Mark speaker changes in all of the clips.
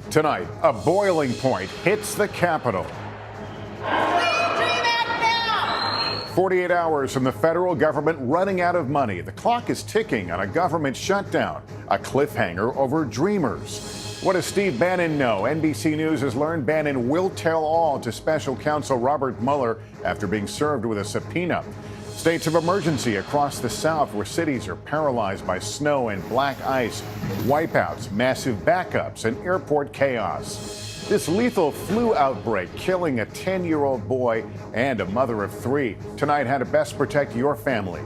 Speaker 1: Tonight, a boiling point hits the Capitol. 48 hours from the federal government running out of money. The clock is ticking on a government shutdown, a cliffhanger over Dreamers. What does Steve Bannon know? NBC News has learned Bannon will tell all to special counsel Robert Mueller after being served with a subpoena. States of emergency across the South where cities are paralyzed by snow and black ice, wipeouts, massive backups, and airport chaos. This lethal flu outbreak killing a 10-year-old boy and a mother of 3. Tonight, how to best protect your family.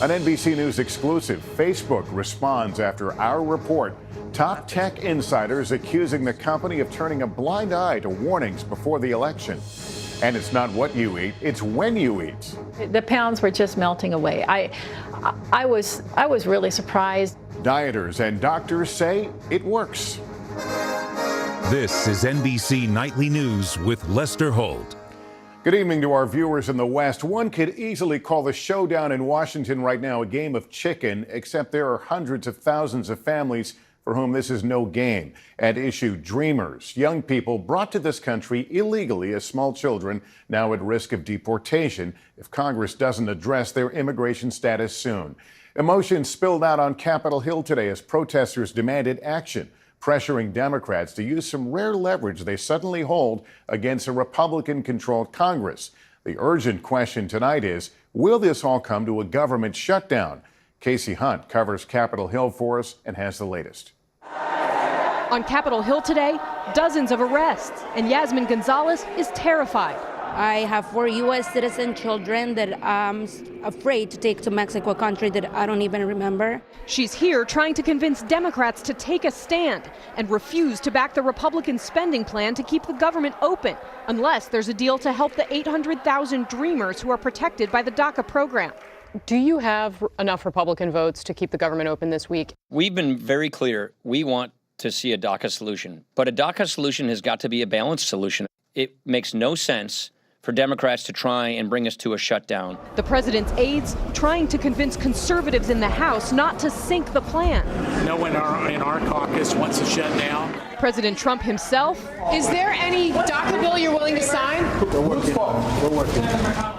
Speaker 1: An NBC News exclusive, Facebook responds after our report. Top tech insiders accusing the company of turning a blind eye to warnings before the election. And it's not what you eat, it's when you eat.
Speaker 2: The pounds were just melting away. I was really surprised.
Speaker 1: Dieters and doctors say it works.
Speaker 3: This is NBC Nightly News with Lester Holt.
Speaker 1: Good evening to our viewers in the West. One could easily call the showdown in Washington right now a game of chicken, except there are hundreds of thousands of families for whom this is no game. At issue, Dreamers, young people brought to this country illegally as small children, now at risk of deportation if Congress doesn't address their immigration status soon. Emotion spilled out on Capitol Hill today as protesters demanded action, pressuring Democrats to use some rare leverage they suddenly hold against a Republican-controlled Congress. The urgent question tonight is, will this all come to a government shutdown? Casey Hunt covers Capitol Hill for us and has the latest.
Speaker 4: On Capitol Hill today, dozens of arrests, and Yasmin Gonzalez is terrified.
Speaker 5: I have 4 U.S. citizen children that I'm afraid to take to Mexico, a country that I don't even remember.
Speaker 4: She's here trying to convince Democrats to take a stand and refuse to back the Republican spending plan to keep the government open, unless there's a deal to help the 800,000 Dreamers who are protected by the DACA program.
Speaker 6: Do you have enough Republican votes to keep the government open this week?
Speaker 7: We've been very clear. We want to see a DACA solution, but a DACA solution has got to be a balanced solution. It makes no sense for Democrats to try and bring us to a shutdown.
Speaker 4: The president's aides trying to convince conservatives in the House not to sink the plan.
Speaker 8: No one in our caucus wants to shut down.
Speaker 4: President Trump himself.
Speaker 9: Is there any DACA bill you're willing to sign?
Speaker 8: We're working.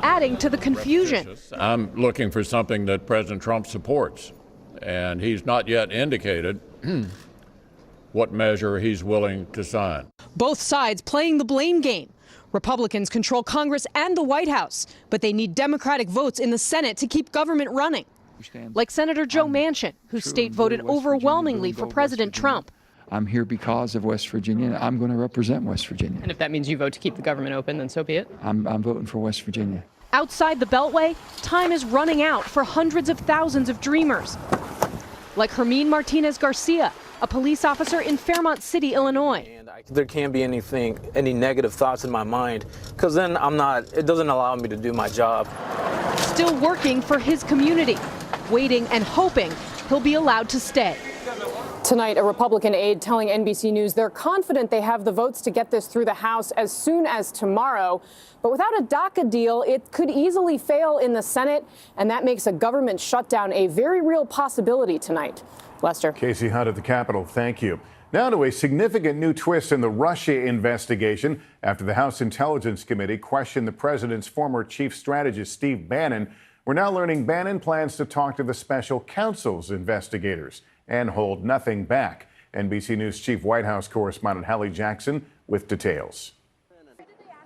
Speaker 4: Adding to the confusion.
Speaker 10: I'm looking for something that President Trump supports, and he's not yet indicated what measure he's willing to sign.
Speaker 4: Both sides playing the blame game. Republicans control Congress and the White House, but they need Democratic votes in the Senate to keep government running. Like Senator Joe Manchin, whose state voted overwhelmingly for President Trump.
Speaker 11: I'm here because of West Virginia, and I'm going to represent West Virginia.
Speaker 6: And if that means you vote to keep the government open, then so be it.
Speaker 11: I'm voting for West Virginia.
Speaker 4: Outside the Beltway, time is running out for hundreds of thousands of Dreamers. Like Hermine Martinez Garcia, a police officer in Fairmont City, Illinois.
Speaker 12: There can't be any negative thoughts in my mind, because then it doesn't allow me to do my job.
Speaker 4: Still working for his community, waiting and hoping he'll be allowed to stay.
Speaker 6: Tonight, a Republican aide telling NBC News they're confident they have the votes to get this through the House as soon as tomorrow. But without a DACA deal, it could easily fail in the Senate, and that makes a government shutdown a very real possibility tonight. Lester.
Speaker 1: Casey Hunt at the Capitol, thank you. Now to a significant new twist in the Russia investigation after the House Intelligence Committee questioned the president's former chief strategist, Steve Bannon. We're now learning Bannon plans to talk to the special counsel's investigators and hold nothing back. NBC News Chief White House correspondent Hallie Jackson with details.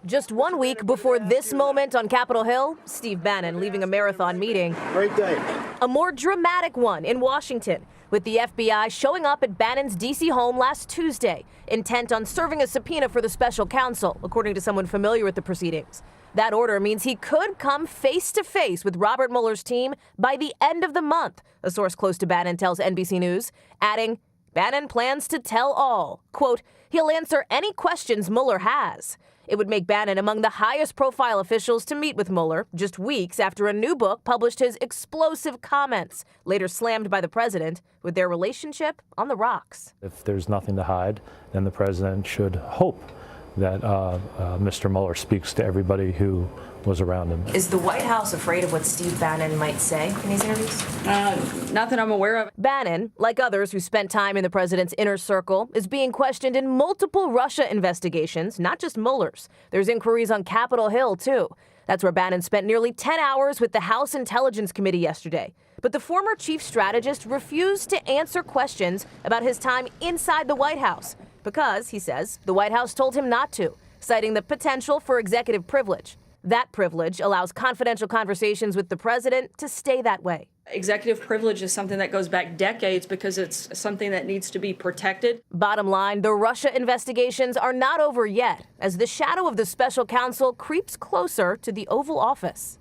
Speaker 13: Just 1 week before this moment on Capitol Hill, Steve Bannon leaving a marathon meeting.
Speaker 14: Great day.
Speaker 13: A more dramatic one in Washington, with the FBI showing up at Bannon's D.C. home last Tuesday, intent on serving a subpoena for the special counsel, according to someone familiar with the proceedings. That order means he could come face to face with Robert Mueller's team by the end of the month, a source close to Bannon tells NBC News, adding, Bannon plans to tell all. Quote, he'll answer any questions Mueller has. It would make Bannon among the highest profile officials to meet with Mueller just weeks after a new book published his explosive comments, later slammed by the president, with their relationship on the rocks.
Speaker 15: If there's nothing to hide, then the president should hope
Speaker 14: that Mr. Mueller speaks to everybody who was around him.
Speaker 13: Is the White House afraid of what Steve Bannon might say in these interviews?
Speaker 5: Not that I'm aware of.
Speaker 13: Bannon, like others who spent time in the president's inner circle, is being questioned in multiple Russia investigations, not just Mueller's. There's inquiries on Capitol Hill, too. That's where Bannon spent nearly 10 hours with the House Intelligence Committee yesterday. But the former chief strategist refused to answer questions about his time inside the White House because, he says, the White House told him not to, citing the potential for executive privilege. That privilege allows confidential conversations with the president to stay that way.
Speaker 15: Executive privilege is something that goes back decades because it's something that needs to be protected.
Speaker 13: Bottom line, the Russia investigations are not over yet, as the shadow of the special counsel creeps closer to the Oval Office.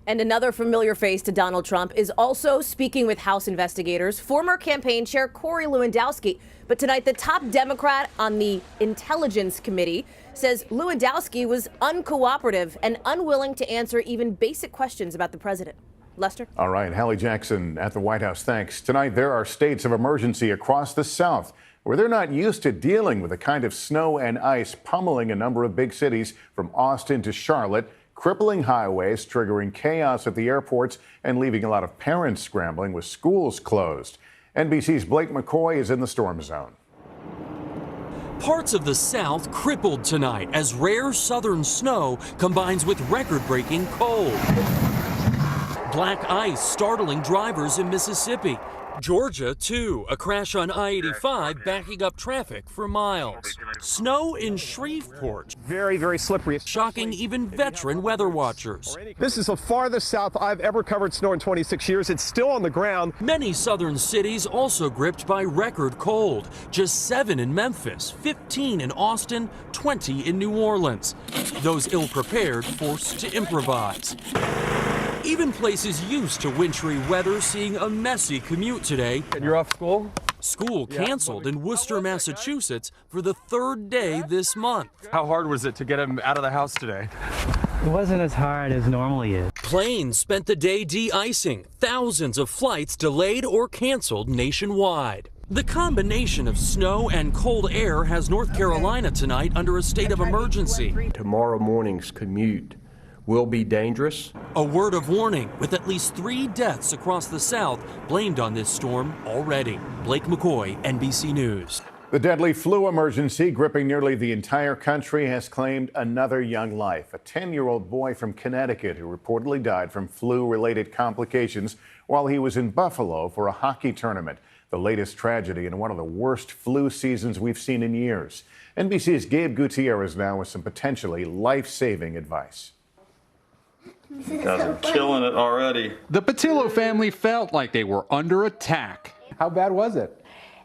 Speaker 13: And another familiar face to Donald Trump is also speaking with House investigators, former campaign chair Corey Lewandowski. But tonight, the top Democrat on the Intelligence Committee says Lewandowski was uncooperative and unwilling to answer even basic questions about the president. Lester?
Speaker 1: All right, Hallie Jackson at the White House. Thanks. Tonight, there are states of emergency across the South where they're not used to dealing with the kind of snow and ice pummeling a number of big cities from Austin to Charlotte, crippling highways, triggering chaos at the airports, and leaving a lot of parents scrambling with schools closed. NBC's Blake McCoy is in the storm zone.
Speaker 16: Parts of the South crippled tonight as rare southern snow combines with record-breaking cold. Black ice startling drivers in Mississippi. Georgia, too, a crash on I-85 backing up traffic for miles. Snow in Shreveport.
Speaker 17: Very, very slippery.
Speaker 16: Shocking even veteran weather watchers.
Speaker 17: This is the farthest south I've ever covered snow in 26 years. It's still on the ground.
Speaker 16: Many southern cities also gripped by record cold. Just 7 in Memphis, 15 in Austin, 20 in New Orleans. Those ill-prepared forced to improvise. Even places used to wintry weather seeing a messy commute today.
Speaker 11: And you're off school?
Speaker 16: School canceled in Worcester, Massachusetts for the 3rd day this month.
Speaker 17: How hard was it to get him out of the house today?
Speaker 18: It wasn't as hard as normally is.
Speaker 16: Planes spent the day de-icing. Thousands of flights delayed or canceled nationwide. The combination of snow and cold air has North Carolina tonight under a state of emergency.
Speaker 19: Tomorrow morning's commute will be dangerous.
Speaker 16: A word of warning with at least 3 deaths across the South blamed on this storm already. Blake McCoy, NBC News.
Speaker 1: The deadly flu emergency gripping nearly the entire country has claimed another young life. A 10-year-old boy from Connecticut who reportedly died from flu-related complications while he was in Buffalo for a hockey tournament. The latest tragedy in one of the worst flu seasons we've seen in years. NBC's Gabe Gutierrez now with some potentially life-saving advice.
Speaker 20: You guys are killing it already.
Speaker 21: The Patillo family felt like they were under attack.
Speaker 11: How bad was it?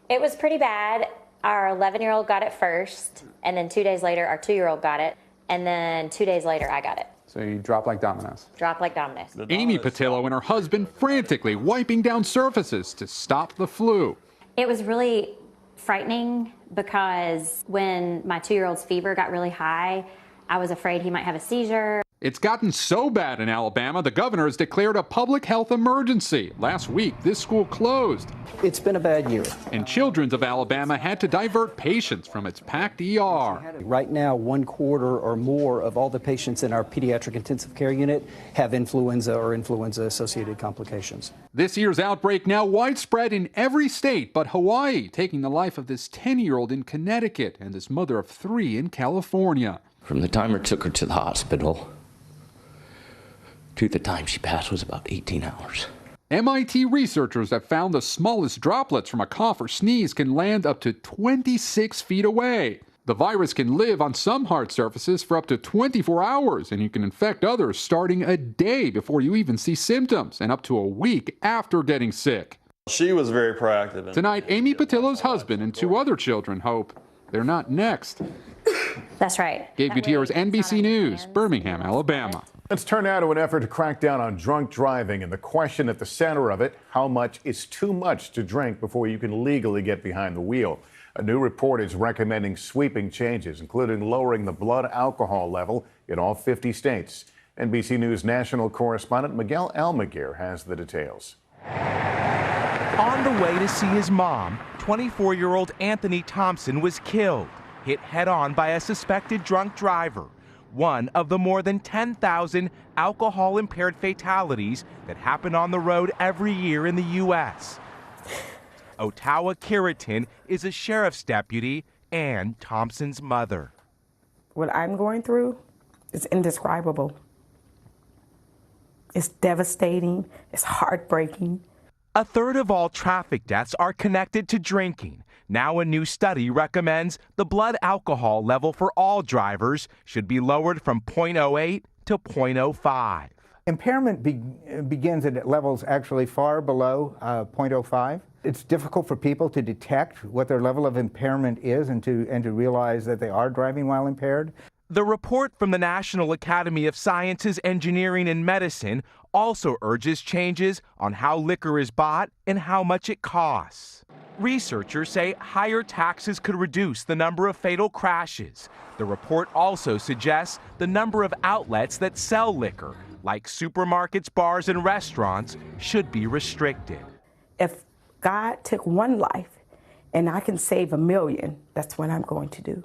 Speaker 22: It was pretty bad. Our 11-year-old got it first, and then 2 days later, our 2-year-old got it, and then 2 days later, I got it.
Speaker 11: So you dropped like dominoes.
Speaker 22: Dropped like dominoes.
Speaker 21: Amy Patillo and her husband frantically wiping down surfaces to stop the flu.
Speaker 22: It was really frightening because when my 2-year-old's fever got really high, I was afraid he might have a seizure.
Speaker 21: It's gotten so bad in Alabama, the governor has declared a public health emergency. Last week, this school closed.
Speaker 23: It's been a bad year.
Speaker 21: And Children's of Alabama had to divert patients from its packed ER.
Speaker 23: Right now, 1/4 or more of all the patients in our pediatric intensive care unit have influenza or influenza-associated complications.
Speaker 21: This year's outbreak now widespread in every state but Hawaii, taking the life of this 10-year-old in Connecticut and this mother of 3 in California.
Speaker 24: From the time I took her to the hospital to the time she passed was about 18 hours.
Speaker 21: MIT researchers have found the smallest droplets from a cough or sneeze can land up to 26 feet away. The virus can live on some hard surfaces for up to 24 hours, and you can infect others starting a day before you even see symptoms, and up to a week after getting sick.
Speaker 20: She was very proactive.
Speaker 21: Tonight, Amy Patillo's husband and 2 other children hope they're not next.
Speaker 22: That's right.
Speaker 21: Gabe Gutierrez, NBC News, Birmingham, Alabama.
Speaker 1: Let's turn now to an effort to crack down on drunk driving, and the question at the center of it: how much is too much to drink before you can legally get behind the wheel? A new report is recommending sweeping changes, including lowering the blood alcohol level in all 50 states. NBC News national correspondent Miguel Almaguer has the details.
Speaker 25: On the way to see his mom, 24-year-old Anthony Thompson was killed.
Speaker 2: hit head-on by a suspected drunk driver, one of the more than 10,000 alcohol-impaired fatalities that happen on the road every year in the U.S. Ottawa Kiriton is a sheriff's deputy and Thompson's mother.
Speaker 3: What I'm going through is indescribable. It's devastating. It's heartbreaking.
Speaker 2: A third of all traffic deaths are connected to drinking. Now a new study recommends the blood alcohol level for all drivers should be lowered from 0.08 to 0.05.
Speaker 7: Impairment begins at levels actually far below 0.05. It's difficult for people to detect what their level of impairment is and to realize that they are driving while impaired.
Speaker 2: The report from the National Academy of Sciences, Engineering, and Medicine also urges changes on how liquor is bought and how much it costs. Researchers say higher taxes could reduce the number of fatal crashes. The report also suggests the number of outlets that sell liquor, like supermarkets, bars, and restaurants, should be restricted.
Speaker 3: If God took one life and I can save 1 million, that's what I'm going to do.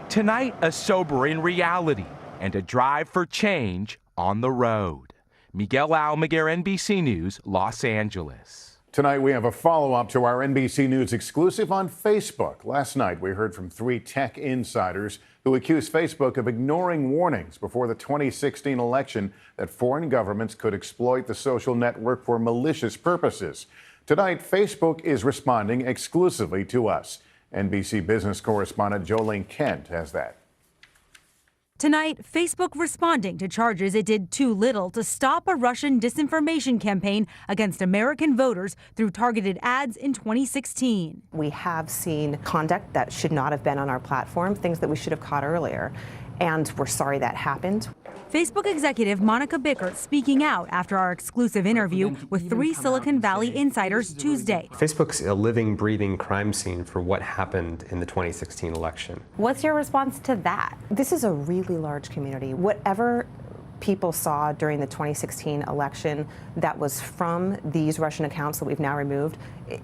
Speaker 2: Tonight, a sobering reality and a drive for change on the road. Miguel Almaguer, NBC News, Los Angeles.
Speaker 1: Tonight, we have a follow-up to our NBC News exclusive on Facebook. Last night, we heard from 3 tech insiders who accused Facebook of ignoring warnings before the 2016 election that foreign governments could exploit the social network for malicious purposes. Tonight, Facebook is responding exclusively to us. NBC business correspondent Jolene Kent has that.
Speaker 9: Tonight, Facebook responding to charges it did too little to stop a Russian disinformation campaign against American voters through targeted ads in 2016.
Speaker 25: We have seen conduct that should not have been on our platform, things that we should have caught earlier, and we're sorry that happened.
Speaker 9: Facebook executive Monica Bickert speaking out after our exclusive interview with 3 Silicon Valley insiders Tuesday.
Speaker 26: Facebook's a living, breathing crime scene for what happened in the 2016 election.
Speaker 25: What's your response to that? This is a really large community. Whatever people saw during the 2016 election that was from these Russian accounts that we've now removed,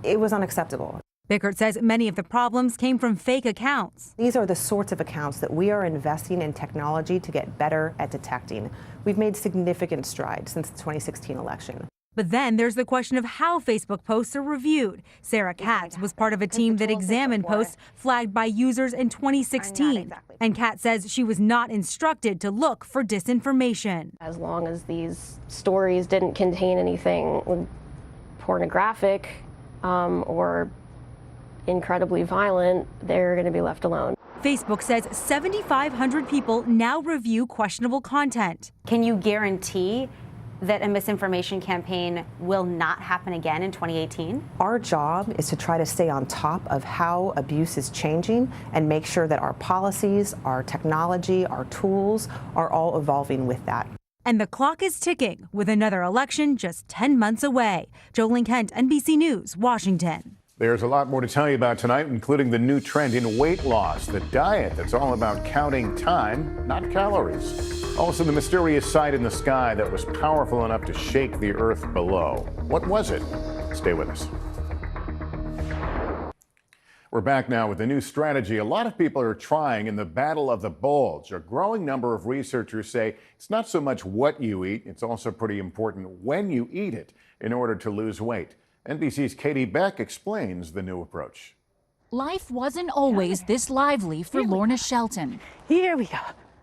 Speaker 25: it was unacceptable.
Speaker 9: Bickert says many of the problems came from fake accounts.
Speaker 25: These are the sorts of accounts that we are investing in technology to get better at detecting. We've made significant strides since the 2016 election.
Speaker 9: But then there's the question of how Facebook posts are reviewed. Sarah Katz was part of a team that examined posts flagged by users in 2016. And Katz says she was not instructed to look for disinformation.
Speaker 27: As long as these stories didn't contain anything pornographic or incredibly violent, they're going to be left alone.
Speaker 9: Facebook says 7,500 people now review questionable content.
Speaker 22: Can you guarantee that a misinformation campaign will not happen again in 2018?
Speaker 25: Our job is to try to stay on top of how abuse is changing and make sure that our policies, our technology, our tools are all evolving with that.
Speaker 9: And the clock is ticking with another election just 10 months away. Jolene Kent, NBC News, Washington.
Speaker 1: There's a lot more to tell you about tonight, including the new trend in weight loss, the diet that's all about counting time, not calories. Also, the mysterious sight in the sky that was powerful enough to shake the earth below. What was it? Stay with us. We're back now with a new strategy a lot of people are trying in the battle of the bulge. A growing number of researchers say it's not so much what you eat, it's also pretty important when you eat it in order to lose weight. NBC's Katie Beck explains the new approach.
Speaker 28: Life wasn't always this lively for Lorna Shelton.
Speaker 3: Here we go.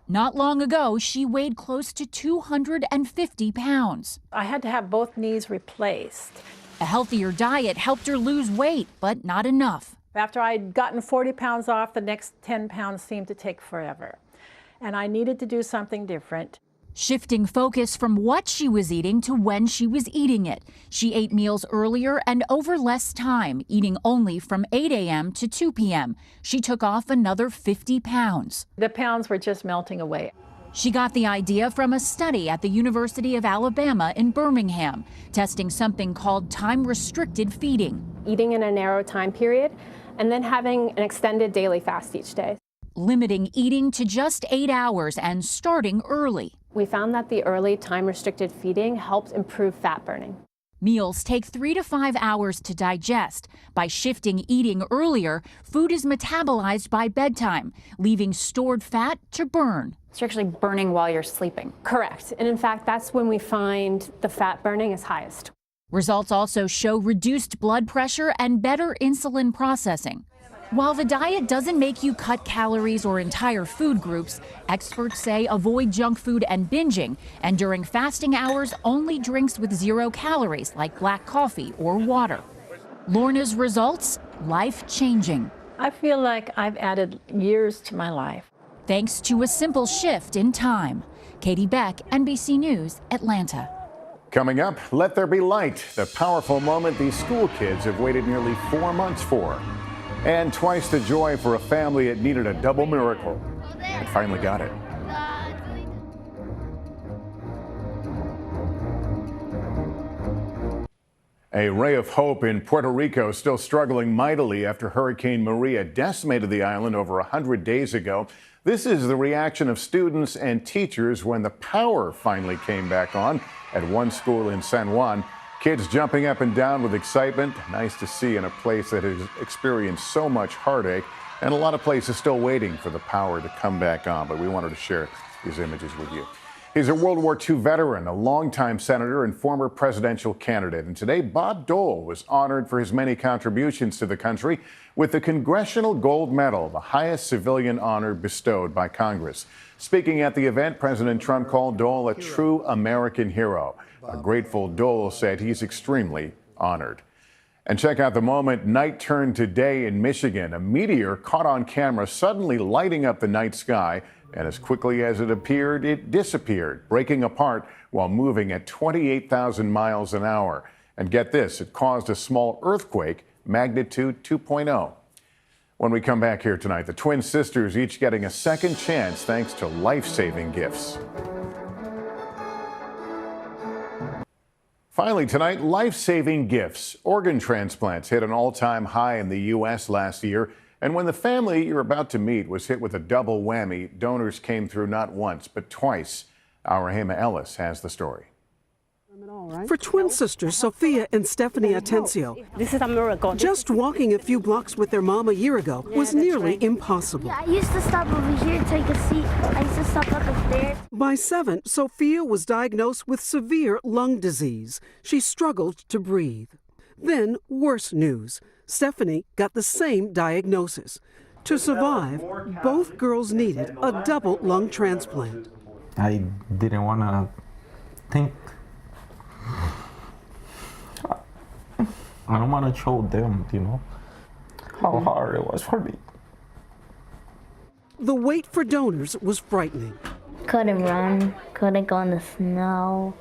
Speaker 28: Not long ago, she weighed close to 250 pounds.
Speaker 29: I had to have both knees replaced.
Speaker 28: A healthier diet helped her lose weight, but not enough.
Speaker 29: After I'd gotten 40 pounds off, the next 10 pounds seemed to take forever. And I needed to do something different.
Speaker 28: Shifting focus from what she was eating to when she was eating it. She ate meals earlier and over less time, eating only from 8 a.m. to 2 p.m. She took off another 50 pounds.
Speaker 29: The pounds were just melting away.
Speaker 28: She got the idea from a study at the University of Alabama in Birmingham, testing something called time-restricted feeding.
Speaker 30: Eating in a narrow time period and then having an extended daily fast each day.
Speaker 28: Limiting eating to just 8 hours and starting early.
Speaker 30: We found that the early time-restricted feeding helped improve fat burning.
Speaker 28: Meals take 3 to 5 hours to digest. By shifting eating earlier, food is metabolized by bedtime, leaving stored fat to burn.
Speaker 4: So you're actually burning while you're sleeping.
Speaker 30: Correct. And in fact, that's when we find the fat burning is highest.
Speaker 28: Results also show reduced blood pressure and better insulin processing. While the diet doesn't make you cut calories or entire food groups, experts say avoid junk food and binging, and during fasting hours, only drinks with 0 calories like black coffee or water. Lorna's results, life-changing.
Speaker 29: I feel like I've added years to my life.
Speaker 28: Thanks to a simple shift in time. Katie Beck, NBC News, Atlanta.
Speaker 1: Coming up, let there be light, the powerful moment these school kids have waited nearly 4 months for. And twice the joy for a family that needed a double miracle and finally got it. A ray of hope in Puerto Rico, still struggling mightily after Hurricane Maria decimated the island over 100 days ago. This is the reaction of students and teachers when the power finally came back on at one school in San Juan. Kids jumping up and down with excitement. Nice to see in a place that has experienced so much heartache, and a lot of places still waiting for the power to come back on. But we wanted to share these images with you. He's a World War II veteran, a longtime senator and former presidential candidate. And today, Bob Dole was honored for his many contributions to the country with the Congressional Gold Medal, the highest civilian honor bestowed by Congress. Speaking at the event, President Trump called Dole a true American hero. A grateful Dole said he's extremely honored. And check out the moment night turned to day in Michigan. A meteor caught on camera suddenly lighting up the night sky, and as quickly as it appeared, it disappeared, breaking apart while moving at 28,000 miles an hour. And get this, it caused a small earthquake, magnitude 2.0. When we come back here tonight, the twin sisters each getting a second chance thanks to life-saving gifts. Finally tonight, life-saving gifts. Organ transplants hit an all-time high in the U.S. last year. And when the family you're about to meet was hit with a double whammy, donors came through not once, but twice. Our Rahima Ellis has the story.
Speaker 5: For twin sisters Sophia and Stephanie Atencio,
Speaker 6: this is a miracle.
Speaker 5: Just walking a few blocks with their mom a year ago was nearly impossible.
Speaker 6: Yeah, I used to stop over here, take a seat. I used to stop up the stairs.
Speaker 5: By 7, Sophia was diagnosed with severe lung disease. She struggled to breathe. Then, worse news. Stephanie got the same diagnosis. To survive, both girls needed a double lung transplant.
Speaker 8: I didn't want to think. I don't want to show them, how hard it was for me.
Speaker 5: The wait for donors was frightening.
Speaker 6: Couldn't run, couldn't go in the snow.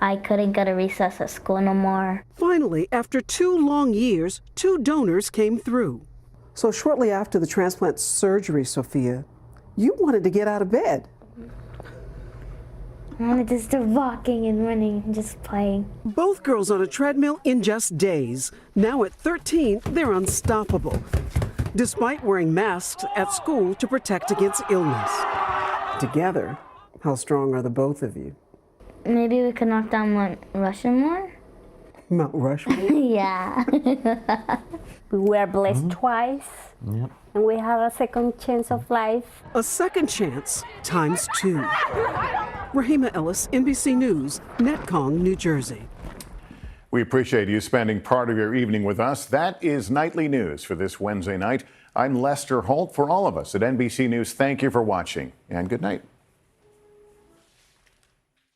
Speaker 6: I couldn't go to recess at school no more.
Speaker 5: Finally, after 2 long years, 2 donors came through. So shortly after the transplant surgery, Sophia, you wanted to get out of bed.
Speaker 6: I wanted to start walking and running and just playing.
Speaker 5: Both girls on a treadmill in just days. Now at 13, they're unstoppable, despite wearing masks at school to protect against illness. Together, how strong are the both of you?
Speaker 6: Maybe we could knock down Mount Rushmore?
Speaker 5: Mount Rushmore?
Speaker 6: Yeah.
Speaker 10: We were blessed twice.
Speaker 8: Yep.
Speaker 10: And we have a second chance of life.
Speaker 5: A second chance times 2. Rahima Ellis, NBC News, Netcong, New Jersey.
Speaker 1: We appreciate you spending part of your evening with us. That is Nightly News for this Wednesday night. I'm Lester Holt. For all of us at NBC News, thank you for watching and good night.